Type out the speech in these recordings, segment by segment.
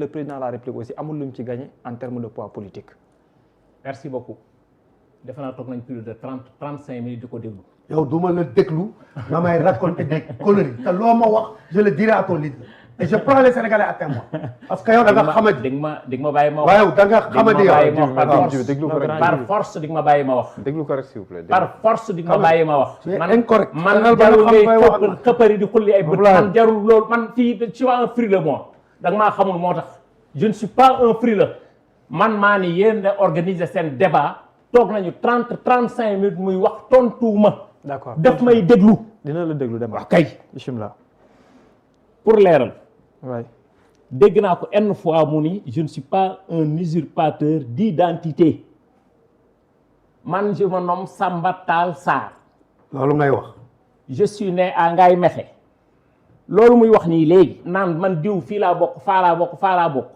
le président de la République aussi amul lu mu ci gagné en termes de poids politique. merci beaucoup defe naa toog nañ plus de 35 minutes di ko déglu. yow du ma la déglu nga may raconter des conneries te loo ma wax je le dirai à ton leader et je prends les Sénégalais à témoin parce que yow da nga xamadi. dig ma bàyyi ma wax. waaw da nga xamadi yow par force dig ma bàyyi ma wax. déglu ko rek s'il vous plaît. par force dig ma bàyyi ma wax. incorrect man jarul ngay xëppari di xulli ay bët. man jarul loolu man fii je suis un frileux moi da nga maa xamul moo tax je ne suis pas un frileux man maa ni yéen a organiser seen débat toog nañu 35 minutes muy wax tontuwuma. d'accord daf may déglu. dina la déglu dem wax kay. bismillah. pour leeral. waay dégg naa ko une fois mu ni je ne suis pas un usurpateur d'identité man je me nomme Samba Tall Sarr. loolu ngay wax. je suis né à Ngaye Mékhé loolu muy wax nii léegi naan man diw fii laa bokk faa laa bokk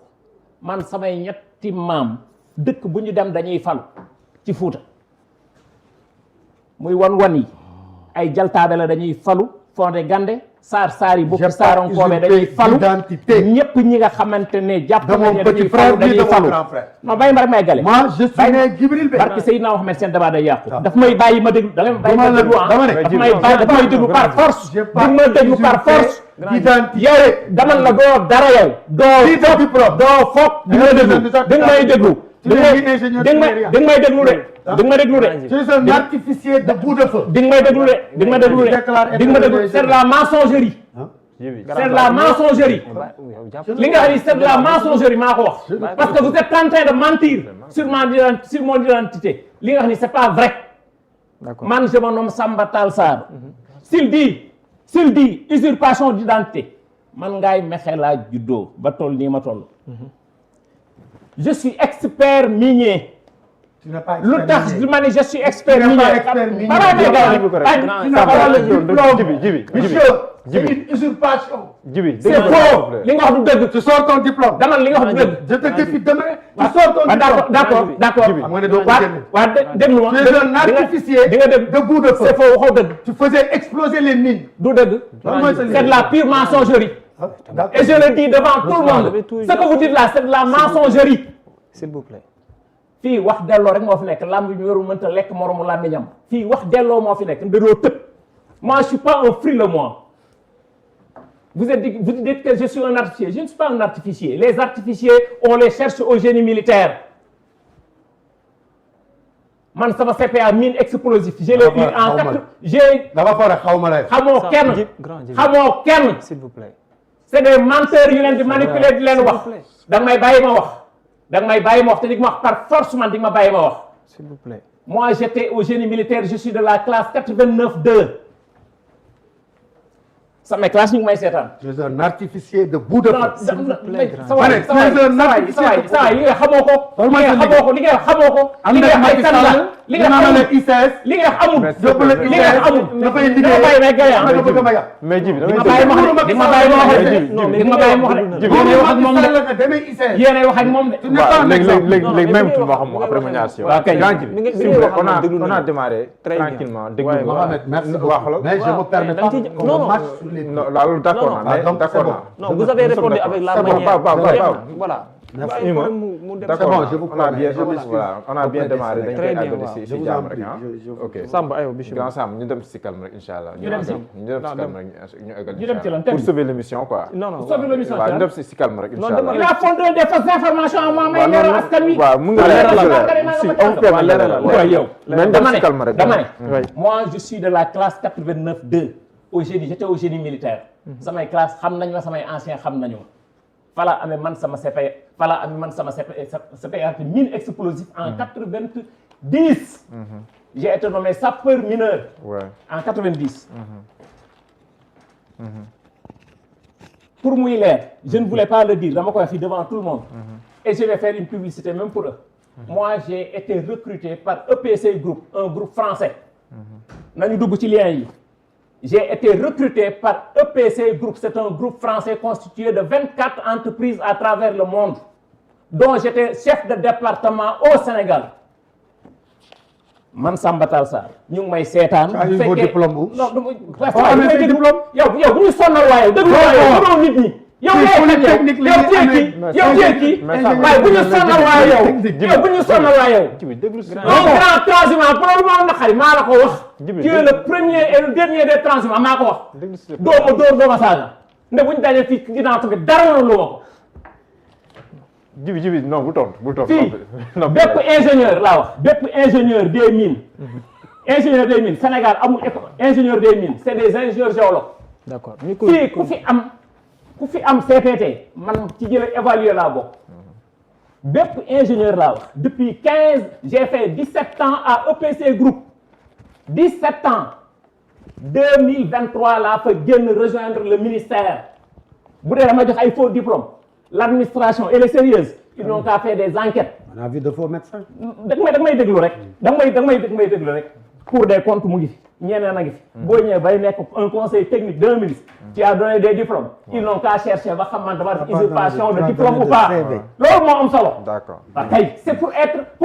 man samay ñetti maam dëkk bu ñu dem dañuy falu ci Fuuta muy wan yi ay jaltaabe la dañuy falu Fondé Gandé saar yi bokki saaronkoobe dañuy falu ñëpp ñi nga xamante ne jàpp nañu dañuy falu non bàyyi ma rek may gale moi je suis né Djibril Bey barki Seydina Mohamed seen débat day yàqu daf may bàyyi ma déglu da ngay bàyyi ma déglu daf may déglu par force di ma déglu par force yow daman la doo dara yow doo foog di ma déglu di nga may déglu di nga may déglu de di nga ma déglu de. c'est un artificier de bout de feu. di nga may déglu de di nga ma déglu de di nga ma déglu c'est de la mensongerie. c'est de la mensongerie. li nga xam ni c'est de la mensongerie maa ko wax. parce que vous êtes en train de mentir sur mon identité. li nga xam ni c'est pas vrai. man je me nomme Samba Tall Sarr. s'il dit usurpation d'identité man Ngaye Mékhé laa juddoo ba toll nii ma toll. je suis expert minier. lu tax ma ne je suis expert minier. c'est une usurpation. c'est faux li nga wax du dëgg. tu sors ton diplôme. dama li nga wax du dëgg. je te défie demain. tu sors ton diplôme. d'accord. waa déglu ma. tu es un artificier de bout de feu. c'est faux waxoo dëgg. tu faisais exploser les mines. du dëgg. c'est de la pure mensongerie. et je le dis devant tout le monde. ce que vous dites là c'est de la mensongerie. s'il vous plaît. fii wax delloo rek moo fi nekk lamb bi ñu warul mënta lekk moromu làmmiñam fii wax delloo moo fi nekk ndëroo tëb moi je suis pas un frileux moi vous dites que je suis un artificier je ne suis pas un artificier les artificiers on les cherche au génie militaire man sama CPA mine explosif je l'ai eu en 4 j'ai dafa fara xawma lay xamoo kenn s'il vous plaît c'est des menteurs yu leen di manipuler di leen wax da nga may bàyyi ma wax da nga may bàyyi ma wax te di ma wax par force man di ma bàyyi ma wax. s'il vous plaît. moi j'étais au génie militaire je suis de la classe 89-2. sama classe ñu ngi may seetaan. tu es un artificier de bout de feu. sa waay li nga xamoo ko. li nga xamoo ko. am na ay sànq li nga xamul ICS. li nga xamul. li nga xamul. dafay liggéey dafay may gaya. mais Djibi di ma bàyyi ma wax de di ma bàyyi ma wax de di ma bàyyi ma wax de. yéenay wax ak moom de yéenay wax ak moom de. léegi même tu ma xam après ma ñaar si yow. waaw kay on a démarré tranquillement déglu Mohamed merci beaucoup mais je me permets pas qu'on marche sur les non loolu d'accord naa mais d'accord naa. non vous avez répondu avec la manière. Voilà. c'est bon je vous crois on a bien démarré dañ koy àggali si jàmm rek ok Samba ayo bismillah Sam ñu dem si calme rek inchallah ñu dem si calme rek ñu eggal ñu dem ci lan pour sauver l'émission quoi pour sauver l'émission waaw ñu dem si calme rek inchallah il a fondé des fausses informations moo may leeral askan wi waaw mu ngi leeral si on peut leeral yow dem si calme rek dama ne moi je suis de la classe 89-2 au génie j'étais au génie militaire samay classe xam nañ ma samay anciens xam nañu ma fala amee man sama CPA fala amee man sama CPA mine explosif en 90. J'ai été nommé sapeur mineur en 90. Pour muy leer je ne voulais pas le dire dama koy wax fii devant tout le monde. Et je vais faire une publicité même pour eux. Moi j'ai été recruté par EPC Group un groupe français. nañu dugg ci lien yi. J'ai été recruté par EPC Group, c'est un groupe français constitué de 24 entreprises à travers le monde, dont j'étais chef de département au Sénégal. Man Samba Tall Sarr ñu ngi may seetaan. bu fekkee diplôme non du diplôme. yow bu ñu sonnal waaye déglu waaye nit ñi yow waaye bu ñu sonal waaye yow bu ñu sonal waaye yow grand transhumant problème am na xari maa la ko wax tu es le premier et le dernier des transhumants maa ko wax dooma saaga nde buñ dajee fii ginnaaw tamit dara lu ma ko jibi non bu tontu fii bépp ingénieur laa wax bépp ingénieur des mines Sénégal amul ingénieur des mines c'est des ingénieurs géologues d'accord fii ku fi am CPT man ci jële évaluer laa bokk bépp ingénieur laa wax depuis j'ai fait 17 ans à EPC Group 17 ans 2023 laa fa génn rejoindre le ministère bu dee dama jox ay faux diplôme l'administration elle est sérieuse ils n'ont qu'à faire des enquêtes. On a vu de faux médecins. da may déglu rek da may déglu rek Cour des comptes mu ngi fi ñeneen a ngi fi boo ñëwee bay nekk un conseil technique d'un ministre qui a donné des diplômes ils n'ont qu'à chercher ba xam man dama def usurpation de diplôme ou pas loolu moo am solo. D'accord. kay c'est pour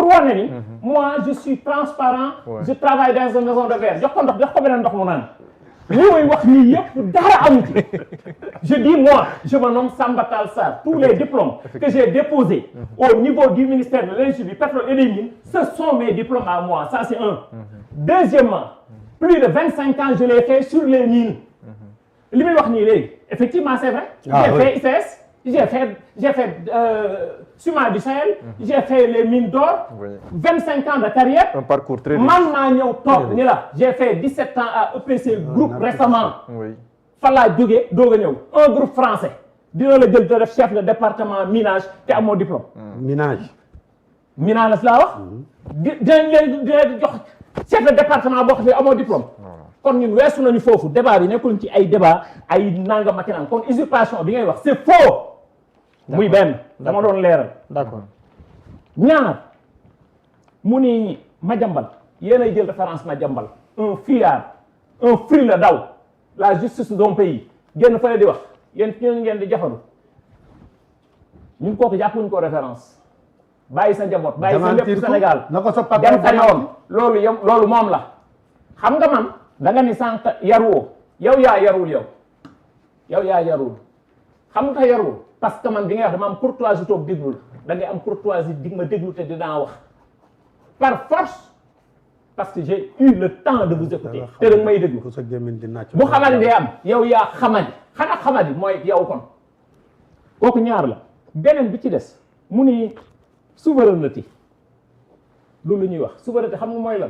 wane ni moi je suis transparent je travaille dans une maison de verre jox ko beneen ndox mu naan li muy wax nii yëpp dara amu ci je dis moi je me nomme Samba Tall Sarr tous les diplômes que j'ai déposés au niveau du ministère de l'Énergie, du pétrole et des mines ce sont mes diplômes à moi ça c'est un. Deuxièmement plus de 25 ans je l'ai fait sur les mines li muy wax nii léegi effectivement c'est vrai j'ai fait ICS j'ai fait Suma du Sahel j'ai fait les mines d'or 25 ans de carrière un parcours très riche man maa ñëw toog ni la j'ai fait 17 ans à EPC Group récemment fa laa jógee doog a ñëw un groupe français dina la jël def chef de département minage te amoo diplôme minage laa wax dinañ leen jox chef de département boo xam ne amoo diplôme kon ñun weesu nañu foofu débat bi nekkul ci ay débat ay nangam ak nangam kon usurpation bi ngay wax c'est faux muy benn dama doon leeral d'accord ñaar mu ni Madiambal yéen ay jël référence Madiambal un fuyard un frileux daw la justice d'un pays génn fële di wax yéen ñooñu ngeen di jafandu ñun kooku jàppuñ ko référence bàyyi sa njaboot bàyyi sa lépp Sénégal dem sa yoon loolu moom la xam nga man da nga ni sànq yaruwoo yow yaa yarul yow yaa yarul xam nga yarul parce que man bi ngay wax dama am courtoisie toog déglu la da ngay am courtoisie dig ma déglu te dinaa wax par force parce que j'ai eu le temps de vous écouter te da nga may déglu bu xamadi day am yow yaa xamadi xanaa xamadi mooy yow kon kooku ñaar la beneen bi ci des mu ni souveraineté loolu la ñuy wax souveraineté xam nga mooy lan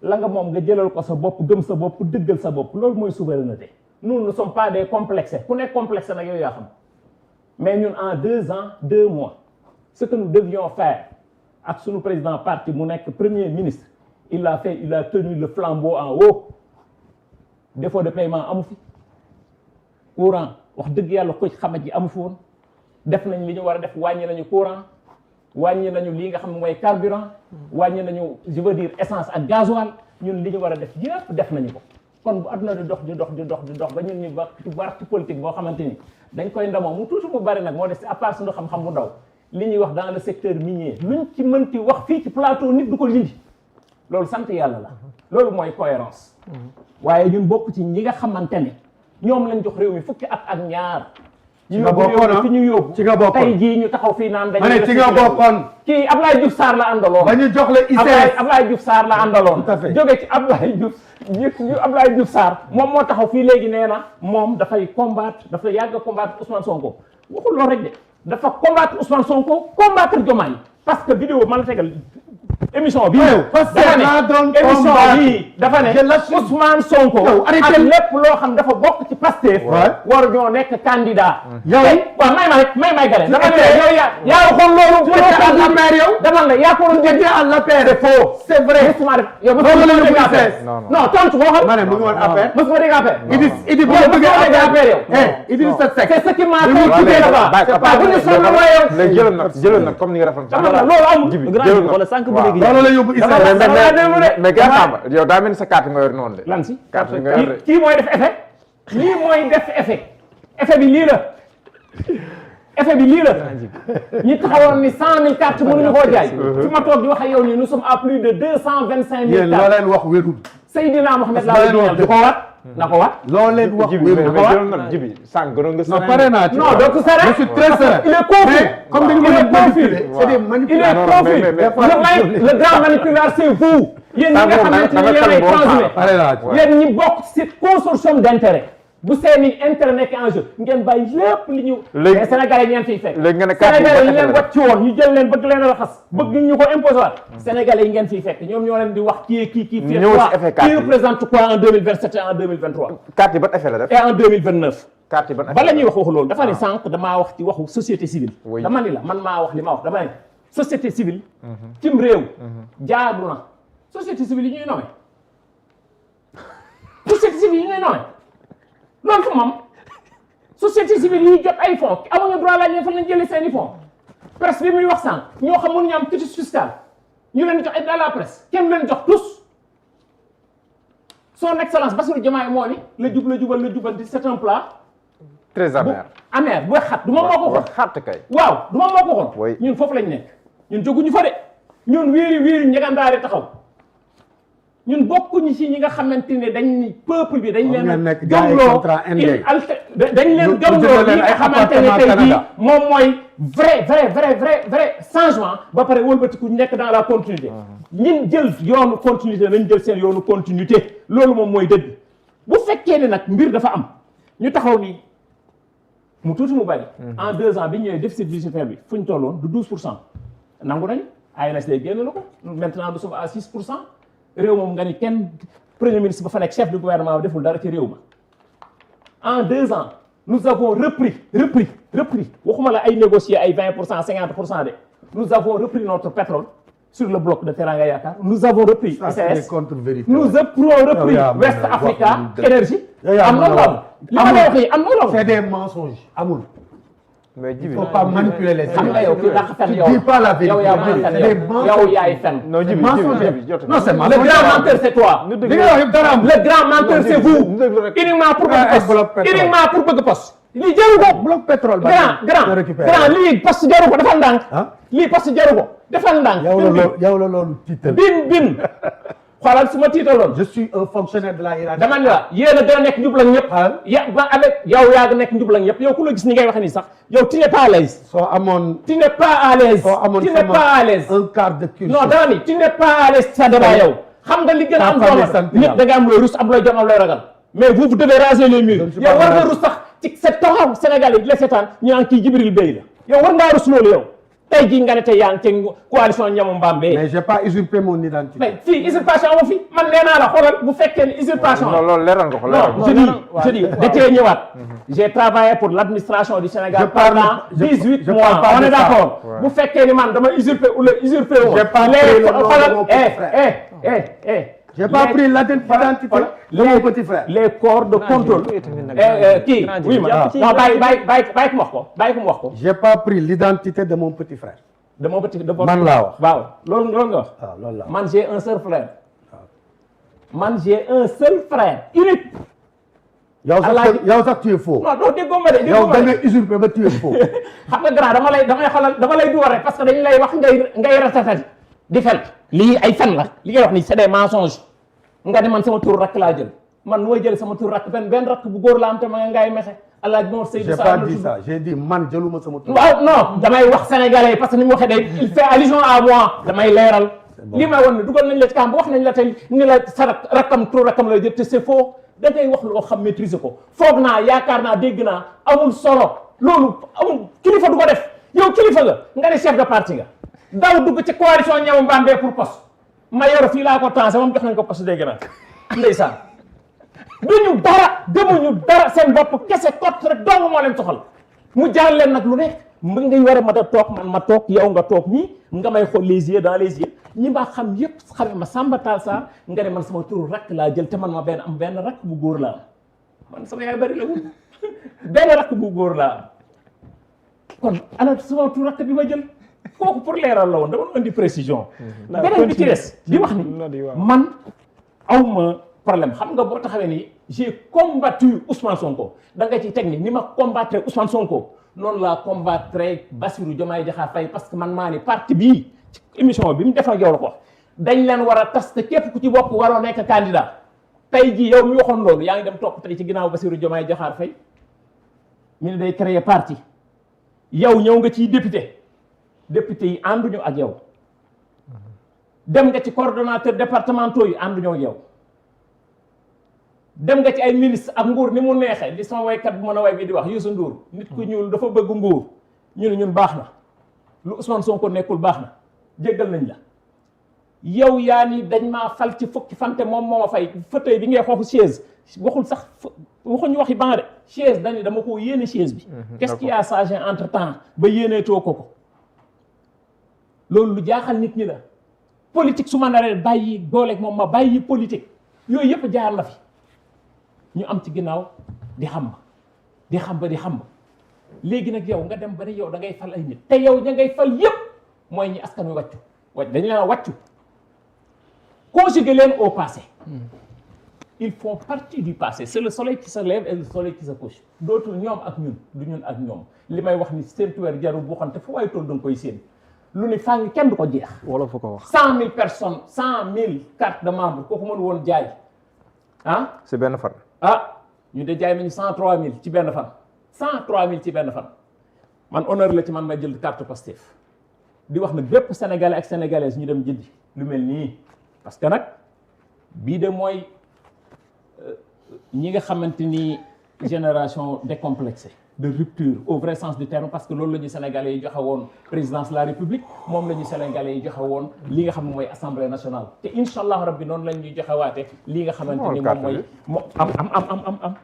la nga moom nga jëlal ko sa bopp gëm sa bopp dëggal sa bopp loolu mooy souveraineté nous ne sommes pas des complexés ku nekk complexé nag yow yaa xam mais ñun en 2 ans 2 mois ce que nous devions faire ak sunu président parti mu nekk premier ministre il a tenu le flambeau en haut défaut de paiement amu fi courant wax dëgg yàlla ko xamat ji amu fi woon def nañ li ñu war a def wàññi nañu courant wàññi nañu lii nga xam ne mooy carburant wàññi nañu je veux dire essence ak gasoil ñun li ñu war a def yëpp def nañu ko kon bu adduna di dox ba ñun ñu war ci politique boo xamante ni dañ koy ndamoo mu tuuti mu bari nag moo des à part suñu xam-xam bu ndaw li ñuy wax dans le secteur minier luñ ci mënti wax fii ci plateau nit du ko lindi loolu sant yàlla la loolu mooy cohérence waaye ñun bokk ci ñi nga xamante ne ñoom lañ jox réew mi fukki at ak ñaar ci nga bokkoon fi ñu yóbbu ci nga bokkoon tey jii ñu taxaw fii naan dañu ne ci nga bokkoon kii Abdoulaye Diouf Sarr la àndaloon ba ñu jox la ICS Abdoulaye Diouf Sarr la àndaloon tout à fait jóge ci Abdoulaye Diouf Sarr moom moo taxaw fii léegi nee na moom dafay combattre dafa yàgg a combattre Ousmane Sonko waxul loolu rek de dafa combattre Ousmane Sonko combattre Diomaye parce que vidéo man la tegal émission bi dafa ne Ousmane Sonko ak lépp loo xam dafa bokk ci Pastef war ñoo nekk candidat yow waaw may gale dama ne yow yaa waxoon loolu dama ne yaa ko doon dégg à l'APR c'est faux c'est vrai yow non tontu boo xam ma ne mu ngi woon APR mosuma dégg APR Idi bu bëgg APR yow Idrissa Seck c'est ce qui m'a fait quitter là-bas bu ñu sonn yow léegi jëloon nag comme ni nga rafetlu loolu amul wala sànq ba léegi loolu la yóbbu mais gën Samba yow daa mel ni sa carte nga yor noonu de. lan si carte nga yor de kii mooy def effet lii mooy def effet bi lii la ñi taxawoon ni 100 000 cartes mënuñu koo jaay fi ma toog di wax ak yow nii nous sommes à plus de 225 000 cartes loo leen wax wérul Seydina Mohamed laa leen di ko wat na ko waat. loo leen wax Jibi mais Jibi sànq gënoon nga. non pare naa ci. non donc c'est je suis très serein. il est confus. comme dañu mën a manipuler c'est des manipulations. le grand manipulateur c'est vous. yéen ñi nga xamante ni yéen ay transhumé. pare naa ci yéen ñi bokk ci consortium d'intérêt. bu seeni intérêt nekk en jeu ngeen bàyyi lépp li ñu. léegi Sénégalais yi ngeen fiy fekk. léegi nga ne Sénégalais yi ngeen wat ci woon ñu jël leen bëgg leen a raxas. bëgg ñu ko imposer waat. Sénégalais yi ngeen fiy fekk ñoom ñoo leen di wax kii fii quoi qui représente quoi en 2027 et en 2023. carte yi ban effet la def. et en 2029. carte yi ban effet ba la ñuy wax loolu dafa ne sànq damaa wax ci waxu société civile. Oui. dama ni la man maa wax li ma wax dama ne société civile. cim réew. jaadu na société civile yi ñuy nommé. société civile yi ñuy nommé loolu fu moom. société civile yi jot ay fonds amuñu droit laaj ne fan lañ jëlee seen i fonds presse bi muy wax sànq ñoo xam mënuñu am quitus fiscal ñu leen jox aide à la presse kenn leen jox tous son excellence Bassirou Diomaye moo ni la jubanti c'est un plat très amer amer bu xat du ma moo ko xoon xat kay waaw du ma moo ko xoon ñun foofu lañ nekk ñun jóguñu fa de ñun wiiri njegandaare taxaw ñun bokkuñu ci ñi nga xamante ne dañ ni peuple bi dañ leen gëmloo dañ leen gëmloo li nga xamante ne tey jii moom mooy vrai changement ba pare wëlbatiku nekk dans la continuité ñin jël yoonu continuité nañ jël seen yoonu continuité loolu moom mooy dëgg bu fekkee ne nag mbir dafa am ñu taxaw ni mu tuuti mu bari en 2 ans bi ñëwee déficit budgétaire bi fu ñu tolloon du 12% nangu nañu ANSD génn na ko maintenant nous sommes à 6%. réew moom nga ni kenn premier ministre ba fa nekk chef du gouvernement bi deful dara ci réew ma en 2 ans nous avons repris waxuma la ay négocier ay 20% 50% de nous avons repris notre pétrole sur le bloc de Teranga Yaakaar nous avons repris SAS nous avons repris West Africa Énergie am na loolu li ma lay wax nii am na loolu c'est des mensonges amul. mais Jibi il faut pas manipuler les xam nga yow kii dàq fen yow dis pas la vérité yow yaay fen non Jibi non c'est le grand menteur c'est toi li nga wax yëpp dara am le grand menteur c'est vous uniquement pour bëgg poste lii jaru ko bloc pétrole grand lii poste jaru ko defal ndànk lii poste jaru ko defal ndànk yow la loolu tiital bin xoolal su ma tiitaloon je suis un fonctionnaire de la hiérarchie dama ne la yéen a gën a nekk njublang ñëpp ba avec yow yaa ngi nekk njublang ñëpp yow ku la gis ni ngay waxe nii sax yow tu n'es pas à l'aise soo amoon tu n'es pas à l'aise tu n'es pas à l'aise un quart de culture non dama ni tu n'es pas à l'aise sa débat yow xam nga li gën a am solo nit da nga am looy rus am looy jom am looy ragal mais vous devez raser les murs yow war nga rus sax ci sa taxaw Sénégal yi di la seetaan ñu naan kii Djibril Bey la yow war ngaa rus loolu yow tey jii nga ne tey yaa ngi ci coalition ñamu Mbambe. mais j'ai pas usurpé mon identité. mais fii usurpation amu fi man nee naa la xoolal bu fekkee ne usurpation. non loolu leeral nga ko leeral. je dis da cee ñëwaat. j'ai travaillé pour l'administration du Sénégal pendant 18 mois on est d'accord. bu fekkee ni man dama usurpé ou le usurpé woon. j'ai pas pris le nom de j'ai pas pris l'identité de mon petit frère. les corps de contrôle. kii oui ma non bàyyi ko mu wax ko. j'ai pas pris l'identité de mon petit frère. de mon petit de man laa wax waaw loolu nga wax. waaw loolu la man j'ai un seul frère. man j'ai un seul frère unique. yow sax tu es faux. non doo déggoo ma de. yow da nga usurpé ba tu es faux. xam nga grand dama lay duwar rek parce que dañu lay wax ngay ratatati di fen lii ay fen la li ngay wax ni c'est des mensonges nga ne man sama tur rakk laa jël man nu may jël sama tur rakk benn rakk bu góor la am te ma ngay mexe alaaj Mor Seydou j'ai pas dit ça j'ai dit man jëluma sama tur. waaw non damay wax sénégalais parce que ni mu waxee day il fait allusion à moi damay leeral li may wan ne dugal nañ la ci kam wax nañ la tey ni la sa rakkam tur rakkam lay jël te c'est faux da ngay wax loo xam maîtriser ko foog naa yaakaar naa dégg naa amul solo loolu amul kilifa du ko def yow kilifa nga ne chef de parti nga daw dugg ci coalition ñamu Mbambe pour poste ma yor fii laa ko tensé moom jox nañ ko poste dégg naa ndeysaan duñu dara demuñu dara seen bopp kese kot rek dong moo leen soxal mu jaar leen nag lu nekk mën ngay war a mën a toog man ma toog yow nga toog nii nga may xool les yeux dans les yeux ñi ma xam yëpp xame ma Samba Tall Sarr nga ne man sama turu rakk laa jël te man ma am benn rakk bu góor laa am man sama yaay bari la wul benn rakk bu góor laa am kon ana sama turu rakk bi ma jël kooku pour leeral la woon dama indi précision beneen bi ci des di wax ni man awma problème xam nga boo taxawee ni j'ai combattu Ousmane Sonko da nga ci teg ni ma combattre Ousmane Sonko noonu laa combattre Bassirou Diomaye Diakhar Faye parce que man maa ni parti bii ci émission bi mu def ak yow la ko dañ leen war a tas te képp ku ci bokk waroo nekk candidat tey jii yow mi waxoon loolu yaa ngi dem topp tey ci ginnaaw Bassirou Diomaye Diakhar Faye mi ne day créer parti yow ñëw nga ciy député yi ànduñu ak yow dem nga ci coordonnateur départementaux yi ànduñoo ak yow dem nga ci ay ministre ak nguur ni mu neexee li sama waykat bu mën a way bi di wax Youssou Ndour nit ku ñuul dafa bëgg nguur ñu ne ñun baax na lu Ousmane Sonko nekkul baax na jéggal nañ la yow yaa ni dañ maa fal ci fukki fante moom moo ma fay fauteuil bi ngay xoofu chaise waxul sax waxuñu waxi ban de chaise dañu dama ko yéene chaise bi qu'est-ce qui a changé entre temps ba yéeneetoo ko loolu lu jaaxal nit ñi la politique su ma naree bàyyi dooleeg moom ma bàyyi politique yooyu yëpp jaar na fi ñu am ci ginnaaw di xam léegi nag yow nga dem ba ne yow da ngay fal ay nit te yow ña ngay fal yëpp mooy ñi askan wi wàccu dañu leen wàccu conjuguer leen au passé ils font partie du passé c'est le soleil qui se lève et le soleil qui se couche dootul ñoom ak ñun du ñun ak ñoom li may wax ni séentuweer jarul bu xante fu waaye tool da nga koy séen lu ni faa ngi kenn du ko jeex wala fu ko wax 100 000 personnes 100 000 cartes de membre kooku mën woon jaay si benn fan ñu de jaay nañu 103 000 ci benn fan 103 000 ci benn fan man honneur la ci man may jël carte Pastef di wax nag bépp sénégalais ak sénégalaise ñu dem jëndi lu mel nii parce que nag bii de mooy ñi nga xamante ni génération décomplexée de rupture au vrai sens du terme parce que loolu la ñu sénégalais yi joxe woon présidence de la république moom la ñu sénégalais yi joxe woon li nga xam ne mooy assemblée nationale te incha allah rabbi noonu lañ ñuy joxe waate li nga xamante ni moom mooy am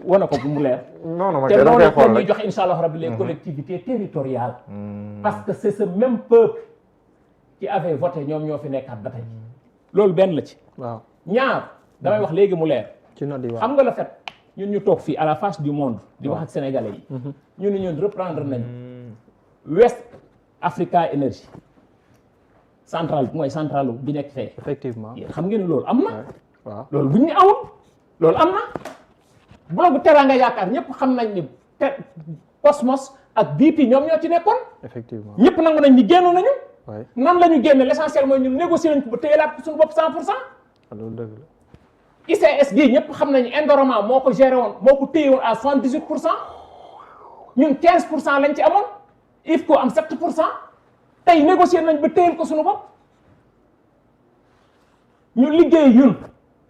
wane ko bu mu leer te noonu la ñuy joxe incha allah rabbi les collectivités territoriales parce que c'est ce même peuple qui avait voté ñoom ñoo fi nekkaat ba tey loolu benn la ci waaw ñaar damay wax léegi mu leer ci noonu di wax xam nga la fait ñun ñu toog fii à la face du monde di wax ak sénégalais yi ñun reprendre nañ West Africa Energy centrale mooy centrale bi nekk fee effectivement xam ngeen ne loolu am na waaw loolu bu ñu amul loolu am na bloc Teranga Yaakaar ñëpp xam nañ ni Cosmos ak BP ñoom ñoo ci nekkoon effectivement ñëpp nangu nañ ni génn nañu nan la ñu génne l'essentiel mooy ñun négocier nañ ko ba téyelaat ko suñu bopp 100%. loolu dëgg la ICS gi ñëpp xam nañu Indorama moo ko géré woon moo ko téye woon à 78%, ñun 15% lañ ci amoon IFCO am 7%. tey négocier nañ ba téyel ko suñu bopp ñu liggéey ñun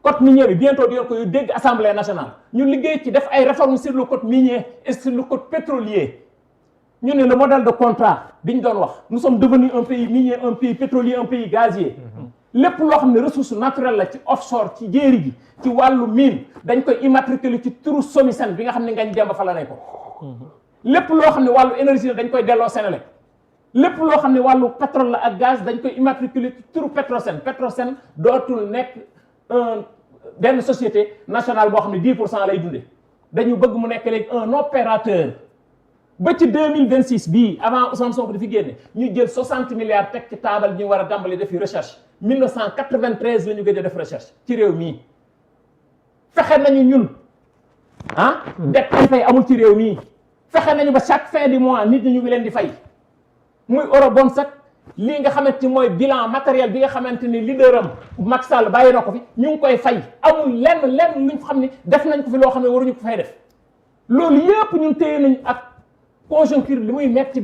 code minier bi bientôt di ko yu dégg assemblée nationale ñu liggéey ci def ay réformes sur le code minier et sur le code pétrolier. ñu ne le modèle de contrat bi ñu doon wax nous sommes devenus un pays minier un pays pétrolier un pays gazier lépp loo xam ne ressource naturelle la ci offshore ci jéeri gi ci wàllu mine dañ koy immatriculer ci turu SOMISEN bi nga xam ne Ngagne Demba fa la nekk ko lépp loo xam ne wàllu énergie la dañ koy delloo Senelec lépp loo xam ne wàllu pétrole la ak gaz dañ koy immatriculer ci turu Petrosen dootul nekk benn société nationale boo xam ne 10% lay dundee dañu bëgg mu nekk léegi un opérateur ba ci 2026 bii avant Ousmane Sonko di fi génne ñu jël 60 milliards teg ci taabal ñu war a tàmbali defi recherche 1993 la ñu gëj a def recherche ci réew mii fexe nañu ñun det ay fay amul ci réew mii fexe nañu ba chaque fin du mois nit ñi ñu ngi leen di fay muy eurobond sax lii nga xamante ni mooy bilan matériel bi nga xamante ni leader am Macky Sall bàyyi na ko fi ñu ngi koy fay amul lenn luñ xam ni def nañ ko fi loo xam ne waruñu ko fay def loolu yëpp ñun téye nañ ak conjoncture li muy metti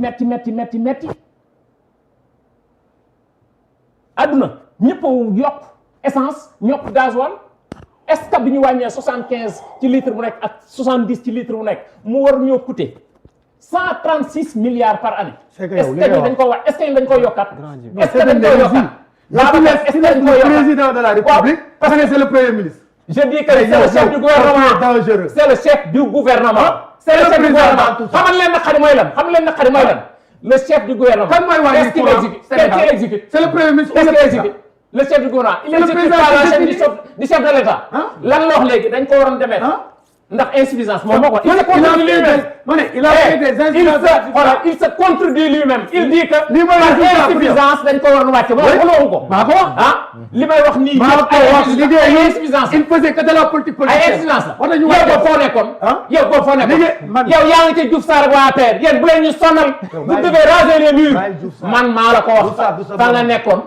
adduna ñëpp yokk essence ñokk gasoil est-ce que bi ñu wàññee 75 ci litre bu nekk ak 70 ci litre bu nekk mu war ñoo coûter 136 milliards par année. est-ce que dañ ko wax est-ce que dañ koy yokkaat. est-ce que dañ koy yokkaat. président de la République. parce que c'est le premier ministre. je dis que c'est le chef du gouvernement. c'est le chef du gouvernement. c'est le chef du gouvernement xamal leen na xari mooy lan xam leen na xari mooy lan le chef du gouvernement. kan mooy wàññi qu'est-ce qu'il exécute c'est le premier ministre. qu'est-ce qu'il exécute le chef du gouvernement. il exécute pas la chaîne du chef de l'État. lan la wax léegi dañ ko waroon demee. ndax insuffisance moom moo ko. il a fait des insuffisances. il se contredit lui-même. il dit que li may wax insuffisance dañ ko waroon wàcce. waxuloo ko. maa ko wax li may wax nii. maa ko wax ay insuffisance il faisait que de la politique politique. ay insuffisance la. war nañu yow boo foo nekkoon. yow boo foo nekkoon. yow yaa ngi ci Diouf Sarr ak waa APR yéen bu leen ñu sonal. vous devez raser les murs. man maa la ko wax. fa nga nekkoon.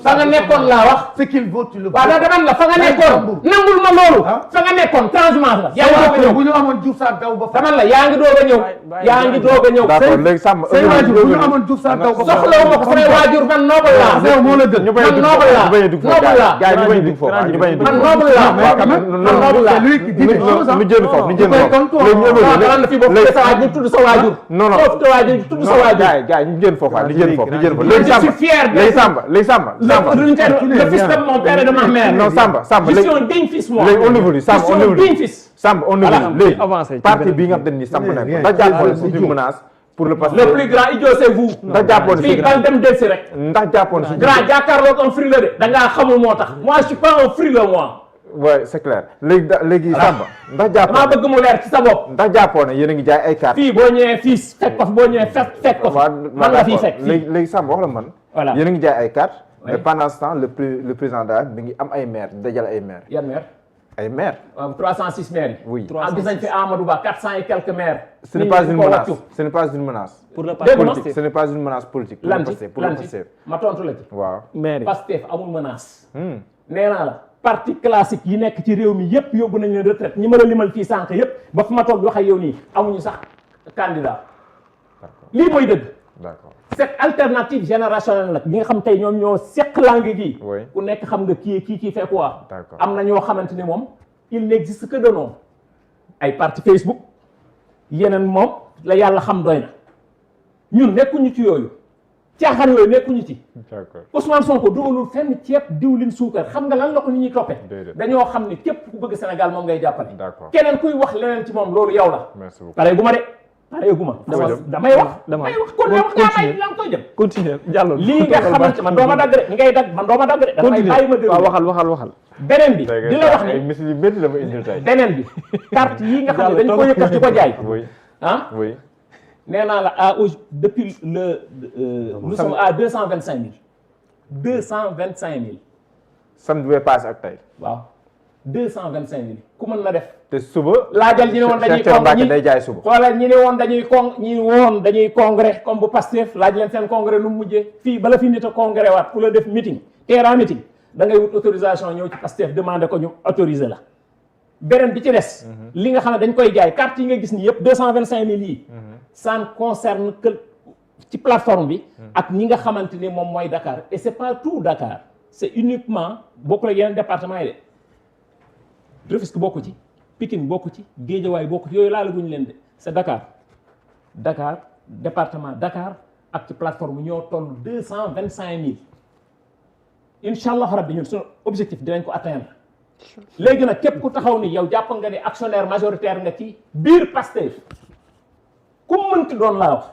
fa nga nekkoon laa wax. ce qu'il vaut tu le. waaw dama la fa nga nekkoon. nangul ma loolu. fa nga nekkoon transhumance la. yaa ngi doog a ñëw bu ñu amoon Diouf Sarr daw ba fa. dama la yaa ngi doog a ñëw. yaa ngi doog a ñëw. d'accord léegi Samba say waajur bu ñu amoon Diouf Sarr daw ba fa. soxlawu ma ko samay waajur man noble laa. moo la gën. ñu bañ a dugg foofu gars yi ñu bañ a dugg foofu ñu bañ a dugg man noble laa. man noble laa. lui qui dit des choses ñu jënd foofu ñu jënd foofu waaw fi boo tuddee sa waajur tudd sa waajur. non non foofu tudd waajur tudd sa waajur. gars yi ñu jënd foofu ñu jënd foofu ñu jënd foofu je suis fier léegi Samba le fils de mon père et de ma mère. non Samba je suis un digne fils moi. léegi on évolue Samba on évolue digne fils. Samba on évolue léegi parti bi nga xam te ni Samba nañ ko ndax jàppoon c'est une menace pour le passé. le plus grand idiot c'est vous. ndax jàppoon fii bal dem delsi rek. ndax jàppoon si grand jàkkaarloog un frileux de. da ngaa xamul moo tax. moi je suis pas un frileux moi. ouais c'est clair léegi Samba. ndax jàppoon maa bëgg mu leer ci sa bopp. ndax jàppoon ne yéen a ngi jaay ay cartes. fii boo ñëwee fii fekk ko fi boo ñëwee fekk ko fi. man nga fii fekk fii léegi Samba wax la man. voilà yéen a ngi jaay ay cartes. mais pendant ce temps le président de la mi ngi am ay maires dajale ay maires. yan maire. ay maires. waaw 306 maires yi. oui gis nañ fi Amadou Ba 400 et quelques maires. ce n'est pas une menace ce n'est pas une menace. pour le parti politique ce n'est pas une menace politique. lan ci ma tontu la ci. waaw maire yi Pastef amul menace. nee naa la parti classique yi nekk ci réew mi yëpp yóbbu nañ leen retraite ñi ma la limal fii sànq yëpp ba fi ma toog di wax ak yow nii amuñu sax candidat. lii mooy dëgg. d'accord cette alternative générationnelle nag ñi nga xam tey ñoom ñoo seq langue gi. ku nekk xam nga kii fait quoi. d'accord am na ñoo xamante ni moom il n'existe que de nom ay parti Facebook yeneen moom la yàlla xam doy na ñun nekkuñu ci yooyu caaxaan yooyu nekkuñu ci. d'accord Ousmane Sonko dugalul fenn ceeb diwlin suukar xam nga lan la ko nit ñi toppee. dañoo xam ni képp ku bëgg Sénégal moom ngay jàppale. d'accord keneen kuy wax leneen ci moom loolu yow la. merci beaucoup pare gu ma de. pareeguma damay wax kon wax nga may la nga koy jëm. continuer jàllal lii nga xamante man doo ma dagg de ni ngay dagg man doo ma dagg de. damay bàyyi ma déglu waaw waxal. beneen bi di la wax ni misli métti la ma indil tey. beneen bi carte yi nga xam ne dañ ko yëkkat di ko jaay. oui oui. nee naa la depuis nous sommes à 225 000. samedi bee paase ak tey. waaw 225 000 ku mën na def. te suba. laajal ñi ne woon dañuy Mbacke day jaay suba. wala ñi ne woon dañuy congrès comme bu Pastef laaj leen seen congrès lu mu mujjee fii bala fi nit a congrès waat pour la def meeting terrain meeting da ngay wut autorisation ñëw ci Pastef demandé ko ñu autoriser la. beneen bi ci des. li nga xam ne dañ koy jaay carte yi nga gis ni yëpp 225 000 yi. ça ne concerne que ci plateforme bi. ak ñi nga xamante ni moom mooy Dakar et c'est pas tout Dakar c'est uniquement bokkul ak yeneen département yi de Rufisque bokku ci. Pikine bokk ci Guédiawaye bokk ci yooyu laala guñu leen de c'est Dakar département Dakar ak ci plateforme ñoo toll 225 000 incha allah rabbi ñun suñu objectif dinañ ko atteindre léegi nag képp ku taxaw ni yow jàpp nga ni actionnaire majoritaire nga ci biir Pastef ku mënti doon laa wax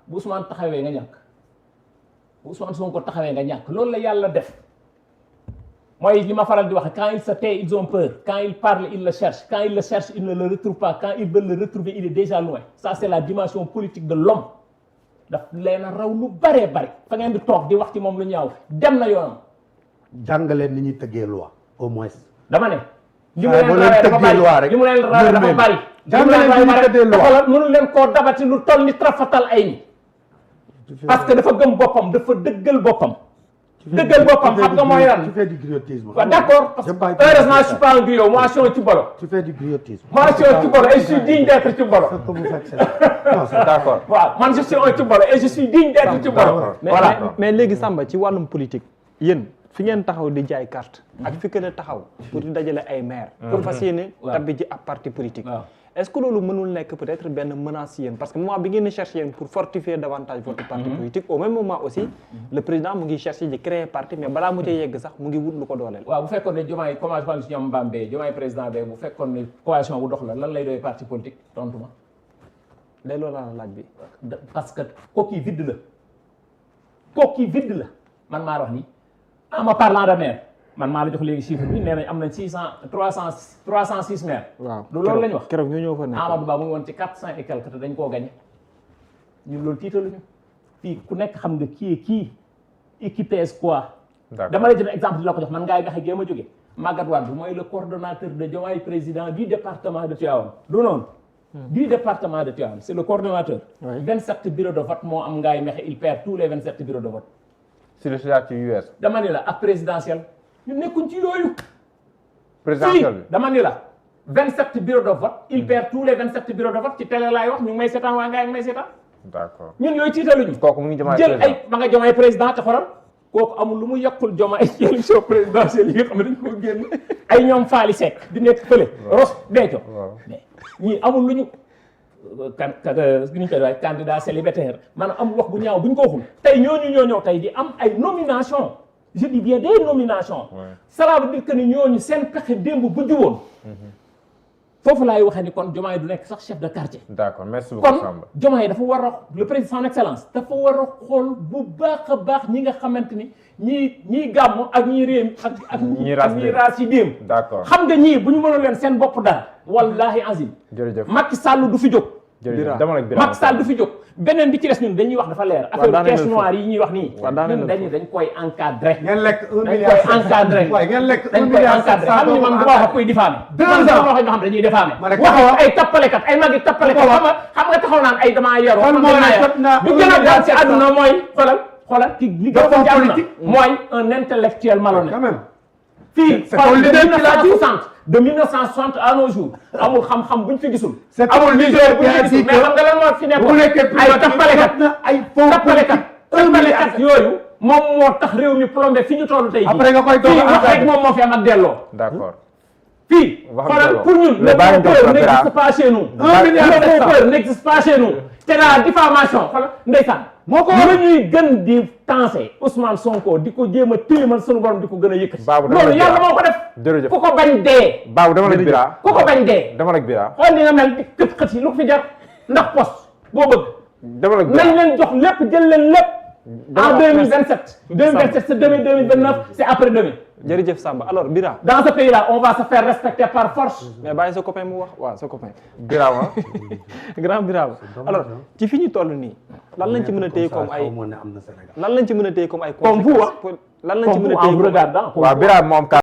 bu Ousmane taxawee nga ñàkk bu Ousmane Sonko taxawee nga ñàkk loolu la yàlla def. mooy li ma faral di wax quand ils se taisent ils ont peur quand ils parlent ils le cherchent quand ils le cherchent ils ne le retrouvent pas quand ils veulent le retrouver il est déjà loin ça c'est la dimension politique de l'homme daf leen a raw lu bëree bëri fa ngeen di toog di wax ci moom lu ñaaw dem na yoonam. jàngaleen ni ñuy tëggee loi au moins. dama ne. li mu leen rawee dafa bari li mu leen rawee dafa bari. jàngaleen ni ñuy tëggee loi xoolal mënu leen koo dabati lu toll ni trafatal ay ni parce que dafa gëm boppam dafa dëggal boppam. dëggal boppam xam nga mooy lan. tu fais du griotisme. waaw d'accord parce que heureusement je suis pas un griot moi je suis un Cibolo. tu fais du griotisme. moi je suis un Cibolo et je suis digne d'être Cibolo. d'accord. waaw man je suis un Cibolo et je suis digne d'être Cibolo. voilà mais léegi Samba ci wàllum politique yéen fi ngeen taxaw di jaay carte. ak fi ngeen taxaw pour di dajale ay maire. pour fas yéene tabbi ji ab parti politique. est-ce que loolu mënul nekk peut-être benn menace yéen parce que moment bi ngeen di chercher yéen pour fortifier davantage votre parti politique au même moment aussi le président mu ngi chercher di créer parti mais balaa mu cee yegg sax mu ngi wut lu ko dooleel. waaw bu fekkoon ne Diomaye commencement si ñoom Mbambe Diomaye président be bu fekkoon ne coalition bu dox la lan lay doy parti politique tontu ma. day loolu la laaj bi. parce que coquille vide la man maa wax ni en me parlant de maire man maa la jox léegi chiffre bi nee nañ am nañ 306 maires. waaw du loolu la ñu wax. keroog ñoo ñëw fa nekk. Amadou Ba mu ngi woon ci 400 et quelque te dañ koo gagné ñun loolu tiitaluñu fii ku nekk xam nga kii qui pèse quoi. dama lay jël exemple di la ko jox man ngaay gaxe géem a jóge Magatte Wade mooy le coordonnateur de Diomaye président du département de Tivaouane du noonu. du département de Tivaouane c'est le coordonnateur. 27 bureaux de vote moo am ngaay mexe il perd tous les 27 bureaux de vote. si le ci US. dama ni la ak présidentiel ñu nekkuñ ci yooyu. présidentiel bi dama ni la 27 bureaux de vote il perd tous les 27 bureaux de vote ci télé laay wax ñu ngi may seetaan waa ngaay may seetaan. d'accord ñun yooyu tiitaluñu. kooku mu ngi Diomaye jël ay ma nga Diomaye président te xoolal kooku amul lu mu yokkul Diomaye ci élection présidentielle yi nga xam ne dañ koo génn ay ñoom Faly Seck di nekk fële. Ross Béthio. mais ñii amul lu ñu candidat célibataire maanaam amul wax bu ñaaw bu ñu ko waxul tey ñoo ñëw tey di am ay nomination je dis bien des nominations. cela veut dire que ni ñooñu seen pexe démb bu juwoon. foofu laay waxee ni kon Diomaye du nekk sax chef de quartier. d'accord merci beaucoup Samba. kon Diomaye dafa war a le président son excellence dafa war a xool bu baax a baax ñi nga xamante ni ñii gàmm ak ñii réew ak ñii raas yi déem. d'accord xam nga ñii bu ñu mënoon leen seen bopp dara wallahi azim. jërëjëf Macky Sall du fi jóg. jërëjëf dama la Macky Sall du fi jóg beneen bi ci des ñun dañuy wax dafa leer. affaire caisse noire yi ñuy wax nii. ñun dañ koy encadré. ngeen lekk 1 dañ milliard koy encadré. waaye ngeen lekk 1 dañ koy milliard encadré xam nga man bu ma wax ak kuy diffamé. 2 ans ñoo xam dañuy diffamé. ma ne wax ay tappalekat ay magi tappalekat xam nga taxaw naan ay damaa yaroo. kon moo ne jot naa bi gën a daal ci àdduna mooy xoolal ki li gën a ci àdduna mooy un intellectuel malhonnête. quand même. fii de 1960 à nos jours amul xam-xam buñ fi gisul. amul leader buñ fi gisul mais xam nga lan moo fi nekkoon ay tappalekat yooyu moom moo tax réew mi plombé fi ñu toll tey jii. après nga koy doog fii wax rek moom moo fi am ak delloo. d'accord. fii xoolal pour ñun le faux n'existe pas chez nous. Le faux n'existe pas chez nous. te la diffamation xoolal ndeysaan. moo ko la ñuy gën di tensé Ousmane Sonko di ko jéem a tilimal sunu borom di ko gën a yëkkati. loolu yàlla moo ko def. jërëjëf ku ko bañ dee. Babou dama la bira. ku ko bañ dee. dama la bira. xool ni nga mel di kët xët yi lu ko fi jar ndax poste boo bëgg. dama la bira nañ leen jox lépp jël leen lépp. en 2027. 2027 c'est 2029 c'est après demain. jërëjëf Samba alors Bira. dans ce pays-là on va se faire respecter par force. mais bàyyi sa copain mu wax waaw sa copain. Birama. grand Birama alors ci fi ñu toll nii. lan lañ ci mën a téye comme ay lan lañ ci mën a téye comme ay. comme vous lan lañ ci mën a téye comme vous en regardant. waaw Birama moom